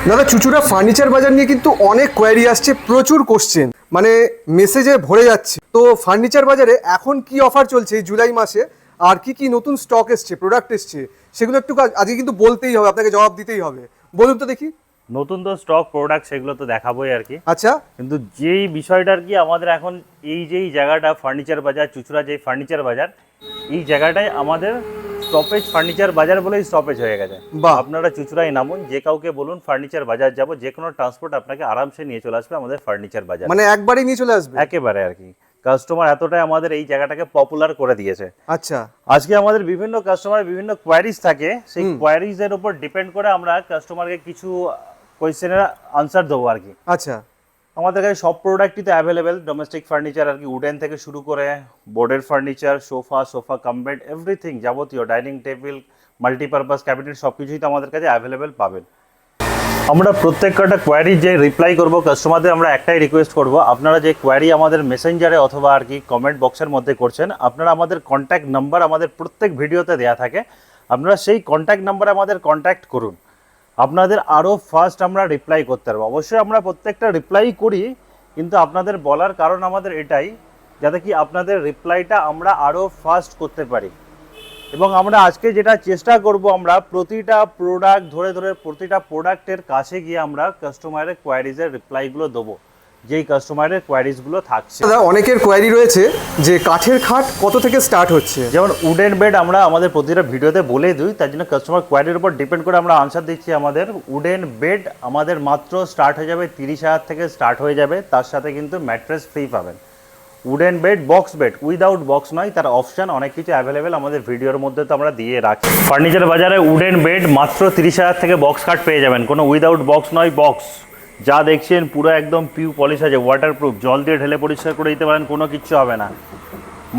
দাদা চুচুড়া ফার্নিচার বাজার নিয়ে কিন্তু অনেক কোয়ারি আসছে, প্রচুর কোশ্চেন, মানে মেসেজে ভরে যাচ্ছে। তো ফার্নিচার বাজারে এখন কি অফার চলছে এই জুলাই মাসে, আর কি কি নতুন স্টক এসছে, প্রোডাক্ট এসছে, সেগুলো একটু আজকে কিন্তু বলতেই হবে, আপনাকে জবাব দিতেই হবে। বলুন তো দেখি। নতুন তো স্টক প্রোডাক্ট সেগুলো তো দেখাবোই আর কি। আচ্ছা, কিন্তু যেই বিষয়টা আর কি আমাদের এখন এই যেই জায়গাটা ফার্নিচার বাজার, চুচুড়া যেই ফার্নিচার বাজার, এই জায়গাটায় আমাদের স্টপেজ ফার্নিচার বাজার বলেই স্টপেজ হয়ে গেছে। বাহ। আপনারা চুচুড়ায় নামুন, যে কাউকে বলুন ফার্নিচার বাজার যাব, যে কোনো ট্রান্সপোর্ট আপনাকে আরামসে নিয়ে চলে আসবে আমাদের ফার্নিচার বাজার, মানে একবারেই নিয়ে চলে আসবে একেবারে আর কি। কাস্টমার এতটাই আমাদের এই জায়গাটাকে পপুলার করে দিয়েছে। আচ্ছা, আজকে আমাদের বিভিন্ন কাস্টমার বিভিন্ন কোয়ারিজ থাকে, সেই কোয়ারিজের উপর ডিপেন্ড করে আমরা কাস্টমারকে কিছু কোয়েশ্চেনের আনসার দেবো আর কি। আচ্ছা, আমাদের কাছে সব প্রোডাক্টই তো অ্যাভেলেবেল, ডোমেস্টিক ফার্নিচার আর কি, উডেন থেকে শুরু করে বোর্ডের furniture, sofa cum bed, everything যাবতীয়, ডাইনিং টেবিল, মাল্টিপারপাস ক্যাবিনেট, সব কিছুই তো আমাদের কাছে অ্যাভেলেবেল পাবেন। আমরা প্রত্যেকটা কোয়ারি যে রিপ্লাই করব কাস্টমারদের, আমরা একটাই রিকোয়েস্ট করব, আপনারা যে কোয়ারি আমাদের মেসেঞ্জারে অথবা আর কি কমেন্ট বক্সের মধ্যে করছেন, আপনারা আমাদের কন্ট্যাক্ট নাম্বার আমাদের প্রত্যেক ভিডিওতে দেওয়া থাকে, আপনারা সেই কন্ট্যাক্ট নাম্বারে আমাদের কন্ট্যাক্ট করুন, আপনাদের আরও ফাস্ট আমরা রিপ্লাই করতে পারবো। অবশ্যই আমরা প্রত্যেকটা রিপ্লাই করি, কিন্তু আপনাদের বলার কারণ আমাদের এটাই, যাতে কি আপনাদের রিপ্লাইটা আমরা আরও ফাস্ট করতে পারি। এবং আমরা আজকে যেটা চেষ্টা করব, আমরা প্রতিটা প্রোডাক্ট ধরে ধরে প্রতিটা প্রোডাক্টের কাছে গিয়ে আমরা কাস্টমারের কোয়ারিজের রিপ্লাইগুলো দেবো, যেই কাস্টমারের কোয়ারিজগুলো থাকছে। দাদা অনেকের কোয়ারি রয়েছে যে কাঠের খাট কত থেকে স্টার্ট হচ্ছে। যেমন উডেন বেড আমরা আমাদের প্রতিটা ভিডিওতে বলে দিই, তার জন্য কাস্টমার কোয়ারির উপর ডিপেন্ড করে আমরা আনসার দিচ্ছি। আমাদের উডেন বেড আমাদের মাত্র স্টার্ট হয়ে যাবে 30,000 থেকে স্টার্ট হয়ে যাবে, তার সাথে কিন্তু ম্যাট্রেস ফ্রি পাবেন। Wooden bed, box bed, without box নয়, তার অপশান অনেক কিছু অ্যাভেলেবেল আমাদের ভিডিওর মধ্যে তো আমরা দিয়ে রাখি। ফার্নিচার বাজারে উডেন বেড মাত্র 30,000 থেকে বক্স কাট পেয়ে যাবেন, কোনো উইদাউট বক্স নয়, বক্স যা দেখছেন পুরো একদম পিউ পলিশ আছে, ওয়াটারপ্রুফ, জল দিয়ে ঢেলে পরিষ্কার করে দিতে পারেন, কোনো কিচ্ছু হবে না।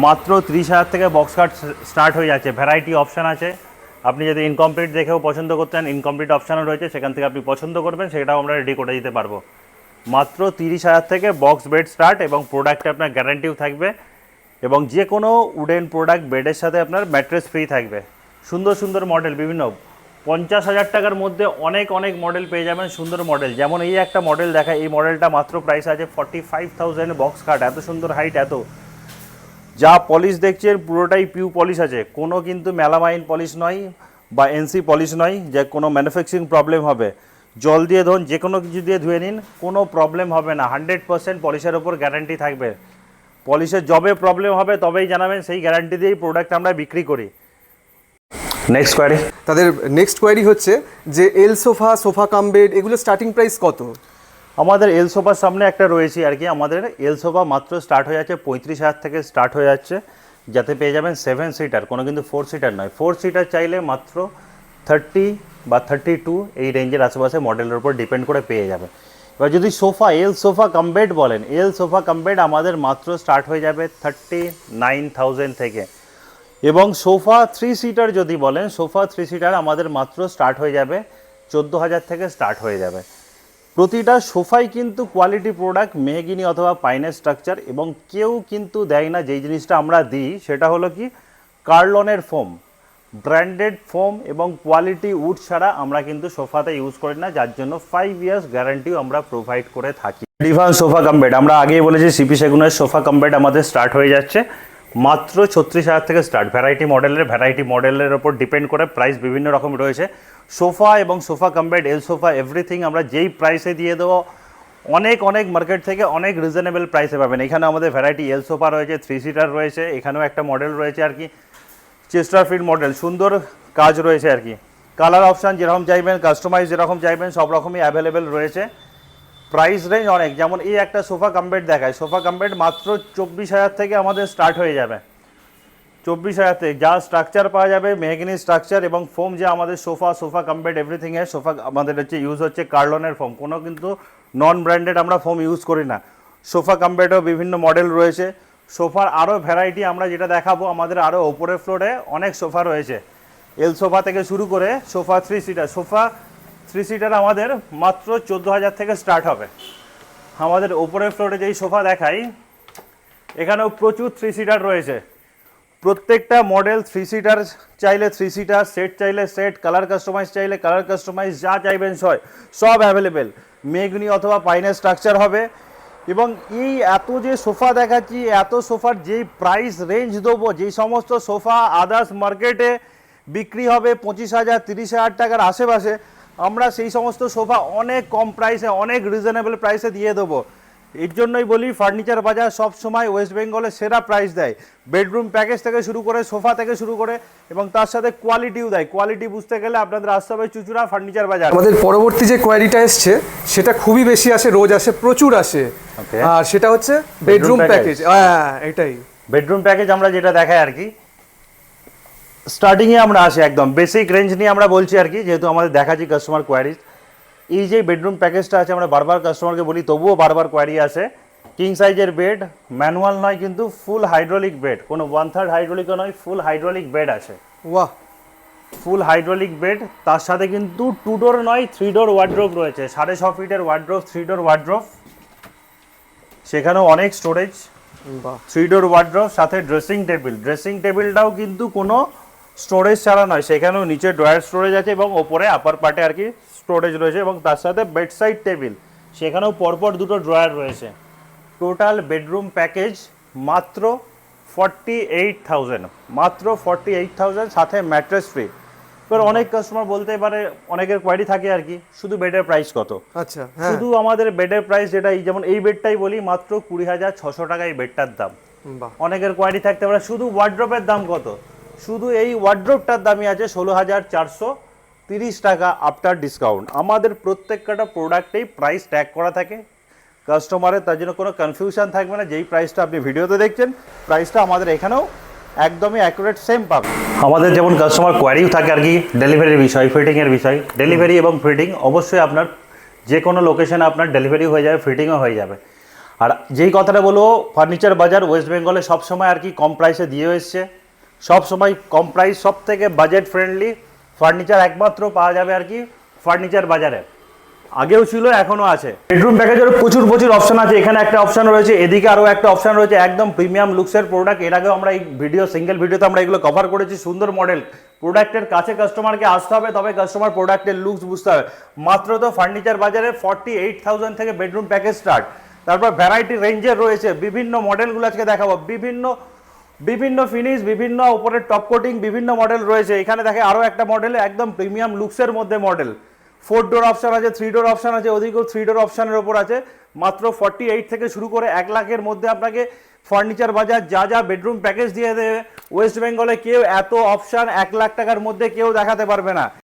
মাত্র 30,000 থেকে বক্স কাট স্টার্ট হয়ে যাচ্ছে। ভ্যারাইটি অপশান আছে, আপনি যদি ইনকমপ্লিট দেখেও পছন্দ করতেন, ইনকমপ্লিট অপশানও রয়েছে, সেখান থেকে আপনি পছন্দ করবেন, সেটাও আমরা রেডি করে দিতে পারবো। মাত্র 30,000 থেকে বক্স বেড স্টার্ট, এবং প্রোডাক্টে আপনার গ্যারান্টিও থাকবে, এবং যে কোনো উডেন প্রোডাক্ট বেডের সাথে আপনার ম্যাট্রেস ফ্রি থাকবে। সুন্দর সুন্দর মডেল, বিভিন্ন 50,000 টাকার মধ্যে অনেক অনেক মডেল পেয়ে যাবেন, সুন্দর মডেল। যেমন এই একটা মডেল দেখায়, এই মডেলটা মাত্র প্রাইস আছে 45,000 বক্স কাট, এত সুন্দর হাইট, এত যা পলিশ দেখছেন পুরোটাই পিউ পলিশ আছে, কোনো কিন্তু মেলামাইন পলিশ নয় বা এনসি পলিশ নয় যে কোনো ম্যানুফ্যাকচারিং প্রবলেম হবে। জল দিয়ে ধরুন, যে কোনো কিছু দিয়ে ধুয়ে নিন, কোনো প্রবলেম হবে না, 100% পলিশের ওপর গ্যারান্টি থাকবে। পলিশের যবে প্রবলেম হবে তবেই জানাবেন, সেই গ্যারান্টি দিয়েই প্রোডাক্ট আমরা বিক্রি করি। Next query. তাদের নেক্সট কোয়ারি হচ্ছে যে এল সোফা কাম বেড, এগুলো স্টার্টিং প্রাইস কত? আমাদের এল সোফার সামনে একটা রয়েছে আর কি, আমাদের এল সোফা মাত্র স্টার্ট হয়ে যাচ্ছে 35,000 থেকে স্টার্ট হয়ে যাচ্ছে, যাতে পেয়ে যাবেন 7 সিটার, কোনো কিন্তু 4 সিটার নয়। 4 সিটার চাইলে মাত্র 30 বা 32 এই রেঞ্জের আশেপাশে মডেলের উপর ডিপেন্ড করে পেয়ে যাবে। এবার যদি সোফা, এল সোফা কাম বেড বলেন, এল সোফা কাম বেড আমাদের মাত্র স্টার্ট হয়ে যাবে 39,000 থেকে। এবং সোফা 3 সিটার যদি বলেন, সোফা 3 সিটার আমাদের মাত্র স্টার্ট হয়ে যাবে 14,000 থেকে স্টার্ট হয়ে যাবে। প্রতিটা সোফাই কিন্তু কোয়ালিটি প্রোডাক্ট, মেহগিনি অথবা পাইনের স্ট্রাকচার, এবং কেউ কিন্তু দেয় না যেই জিনিসটা আমরা দিই, সেটা হলো কি কার্লনের ফোম, ব্র্যান্ডেড ফোম এবং কোয়ালিটি উড ছাড়া আমরা কিন্তু সোফাতে ইউজ করি না, যার জন্য 5 ইয়ার্স গ্যারান্টিও আমরা প্রোভাইড করে থাকি। ডিভান সোফা কাম বেড আমরা আগেই বলেছি, সিপি সেগুনের সোফা কাম বেড আমাদের স্টার্ট হয়ে যাচ্ছে মাত্র 36,000 থেকে স্টার্ট। ভ্যারাইটি মডেলের ওপর ডিপেন্ড করে প্রাইস বিভিন্ন রকম রয়েছে। সোফা এবং সোফা কাম বেড, এল সোফা, এভরিথিং আমরা যেই প্রাইসে দিয়ে দেবো, অনেক অনেক মার্কেট থেকে অনেক রিজনেবল প্রাইসে পাবেন। এখানে আমাদের ভ্যারাইটি এল সোফা রয়েছে, 3 সিটার রয়েছে, এখানেও একটা মডেল রয়েছে আর কি, চেস্টারফিল্ড মডেল, সুন্দর কাজ রয়েছে আর কি। কালার অপশান যেরকম চাইবেন, কাস্টমাইজ যেরকম চাইবেন, সব রকমই অ্যাভেলেবেল রয়েছে। প্রাইস রেঞ্জ অনেক, যেমন এই একটা সোফা কাম বেড দেখায়, সোফা কাম বেড মাত্র 24,000 থেকে আমাদের স্টার্ট হয়ে যাবে। 24,000 থেকে যা স্ট্রাকচার পাওয়া যাবে, মেহগিনি স্ট্রাকচার এবং ফোম, যে আমাদের সোফা কাম বেড এভরিথিংয়ে সোফা আমাদের হচ্ছে ইউজ হচ্ছে কার্লনের ফোম, কোনো কিন্তু নন ব্র্যান্ডেড আমরা ফোম ইউজ করি না। সোফা কাম বেডও বিভিন্ন মডেল রয়েছে। সোফার আরও ভ্যারাইটি আমরা যেটা দেখাবো, আমাদের আরও ওপরের ফ্লোরে অনেক সোফা রয়েছে, এল সোফা থেকে শুরু করে সোফা 3 সিটার। সোফা 3 সিটার আমাদের মাত্র 14,000 থেকে স্টার্ট হবে। আমাদের ওপরের ফ্লোরে যেই সোফা দেখাই, এখানেও প্রচুর 3 সিটার রয়েছে, প্রত্যেকটা মডেল 3 সিটার চাইলে 3 সিটার, সেট চাইলে সেট, কালার কাস্টমাইজ চাইলে কালার কাস্টমাইজ, যা চাইবেন সব অ্যাভেলেবেল। মেগনি অথবা পাইনের স্ট্রাকচার হবে। এবং এই এত যে সোফা দেখাচ্ছি, এত সোফার যেই প্রাইস রেঞ্জ দেবো, যেই সমস্ত সোফা আদার্স মার্কেটে বিক্রি হবে 25,000 30,000 টাকার আশেপাশে, আমরা সেই সমস্ত সোফা অনেক কম প্রাইসে, অনেক রিজনেবল প্রাইসে দিয়ে দেবো। এর জন্যই বলি ফার্নিচার বাজার সব সময় ওয়েস্ট বেঙ্গলে সেরা প্রাইস দেয়। বেডরুম প্যাকেজ থেকে শুরু করে, সোফা থেকে শুরু করে, এবং তার সাথে কোয়ালিটিও দেয়। কোয়ালিটি বুঝতে গেলে আপনাদের আসতে হবে চুঁচুড়া ফার্নিচার বাজার। আমাদের পরবর্তী যে কোয়ারিটা এসছে সেটা খুবই বেশি আসে, রোজ আসে, প্রচুর আসে। Okay. আর সেটা হচ্ছে বেডরুম প্যাকেজ। হ্যাঁ, এটাই বেডরুম প্যাকেজ আমরা যেটা দেখাই আর কি, স্টার্টিংয়ে আমরা আসি একদম বেসিক রেঞ্জ নিয়ে আমরা বলছি আর কি, যেহেতু আমাদের দেখাচ্ছি কাস্টমার কোয়ারিজ। এই যে বেডরুম প্যাকেজটা আছে, আমরা বারবার কাস্টমারকে বলি, তবুও বারবার কোয়ারি আসে। কিং সাইজের বেড, ম্যানুয়াল নয় কিন্তু ফুল হাইড্রোলিক বেড, কোনো 1/3 হাইড্রোলিকও নয়, ফুল হাইড্রোলিক বেড আছে। বাহ, ফুল হাইড্রোলিক বেড, তার সাথে কিন্তু 2 ডোর নয় 3 ডোর ওয়ার্ড্রোব রয়েছে, 6.5 ফিটের ওয়ার্ড্রোব, 3 ডোর ওয়ার্ড্রোব, সেখানেও অনেক স্টোরেজ। বাহ, 3 ডোর ওয়ার্ড্রোব, সাথে ড্রেসিং টেবিল। ড্রেসিং টেবিলটাও কিন্তু কোনো স্টোরেজ ছাড়া নয়, সেখানেও নিচে ড্রয়ার স্টোরেজ আছে এবং ওপরে আপার পার্টে আর কি স্টোরেজ রয়েছে, এবং তার সাথে বেডসাইড টেবিল, সেখানেও পরপর 2টো ড্রয়ার রয়েছে। টোটাল বেডরুম প্যাকেজ মাত্র 48,000, মাত্র 48,000, সাথে ম্যাট্রেস ফ্রি। এবার অনেক কাস্টমার বলতে পারে, অনেকের কোয়ারি থাকে আর কি, শুধু বেডের প্রাইস কত। আচ্ছা, হ্যাঁ, শুধু আমাদের বেডের প্রাইস যেটা, এই যেমন এই বেডটাই বলি, মাত্র 20,600 টাকা এই বেডটার দাম। বাহ, অনেকের কোয়ারি থাকতে পারে শুধু ওয়ার্ড্রোবের দাম কত, শুধু এই ওয়ার্ড্রোবটার দামই আছে 16,430 টাকা আফটার ডিসকাউন্ট। আমাদের প্রত্যেকটা প্রোডাক্টেই প্রাইস ট্যাগ করা থাকে কাস্টমারের, তার জন্য কোনো কনফিউশন থাকবে না। যেই প্রাইসটা আপনি ভিডিওতে দেখছেন, প্রাইসটা আমাদের এখানেও একদমই অ্যাকুরেট সেম পাবেন। আমাদের যেমন কাস্টমার কোয়ারিও থাকে আর কি, ডেলিভারির বিষয়, ফিটিংয়ের বিষয়। ডেলিভারি এবং ফিটিং অবশ্যই আপনার যে কোনো লোকেশনে আপনার ডেলিভারি হয়ে যাবে, ফিটিংও হয়ে যাবে। আর যেই কথাটা বলবো, ফার্নিচার বাজার ওয়েস্ট বেঙ্গলে সবসময় আর কি কম প্রাইসে দিয়ে এসছে, সব সময় কম প্রাইস, সব থেকে বাজেট ফ্রেন্ডলি ফার্নিচার একমাত্র পাওয়া যাবে আর কি ফার্নিচার বাজারে। আগেও ছিল, এখনো আছে। বেডরুম প্যাকেজের প্রচুর অপশন আছে। এখানে একটা অপশন রয়েছে, এদিকে আরও একটা অপশন রয়েছে, একদম প্রিমিয়াম লুকসের প্রোডাক্ট। এর আগেও আমরা এই সিঙ্গেল ভিডিওতে আমরা এগুলো কভার করেছি। সুন্দর মডেল প্রোডাক্টের কাছে কাস্টমারকে আসতে হবে, তবে কাস্টমার প্রোডাক্টের লুকস বুঝতে হবে। মাত্র তো ফার্নিচার বাজারে 48,000 থেকে বেডরুম প্যাকেজ স্টার্ট। তারপর ভ্যারাইটি রেঞ্জের রয়েছে, বিভিন্ন মডেলগুলো আজকে দেখাবো, বিভিন্ন ফিনিশ, বিভিন্ন উপরের টপ কোটিং, বিভিন্ন মডেল রয়েছে। এখানে দেখে আরও একটা মডেল, একদম প্রিমিয়াম লুকসের মধ্যে মডেল। 4 ডোর অপশন আছে, 3 ডোর অপশন আছে, ওদিকেও 3 ডোর অপশনের ওপর আছে। মাত্র 48 থেকে শুরু করে 1 লাখের মধ্যে আপনাকে ফার্নিচার বাজার যা বেডরুম প্যাকেজ দিয়ে দেবে, ওয়েস্ট বেঙ্গলে কেউ এত অপশন 1 লাখ টাকার মধ্যে কেউ দেখাতে পারবে না।